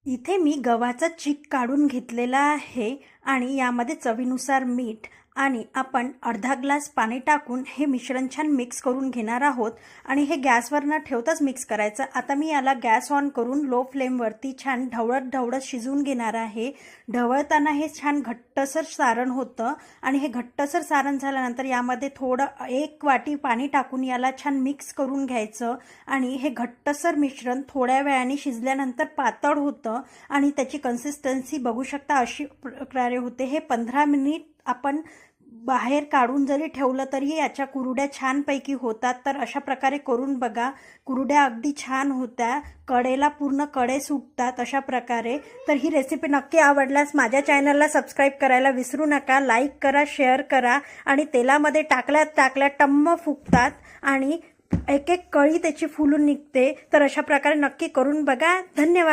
इथे मी गव्हाचा चीक काढून घेतलेला आहे आणि यामध्ये चवीनुसार मीठ आणि आपण अर्धा ग्लास पाणी टाकून हे मिश्रण छान मिक्स करून घेणार आहोत आणि हे गॅसवर न ठेवताच मिक्स करायचं। आता मी याला गॅस ऑन करून लो फ्लेमवरती छान ढवळत शिजवून घेणार आहे। ढवळताना हे छान घट्टसर सारण होतं आणि हे घट्टसर सारण झाल्यानंतर यामध्ये थोडं 1 वाटी पाणी टाकून याला छान मिक्स करून घ्यायचं आणि हे घट्टसर मिश्रण थोड्या वेळाने शिजल्यानंतर पातळ होतं आणि त्याची कन्सिस्टन्सी बघू शकता अशी प्रकारे होते। हे 15 मिनिट आपण बाहेर काढून जरी ठेवलं तरी याच्या कुरड्या छानपैकी होतात। तर अशा प्रकारे करून बघा, कुरड्या अगदी छान होत्या, कडेला पूर्ण कडे सुटतात अशा प्रकारे। तर ही रेसिपी नक्की आवडल्यास माझ्या चॅनलला सबस्क्राईब करायला विसरू नका, लाईक करा, शेअर करा आणि तेलामध्ये टाकल्या टम्म फुगतात आणि एक एक कळी त्याची फुलून निघते। तर अशा प्रकारे नक्की करून बघा। धन्यवाद।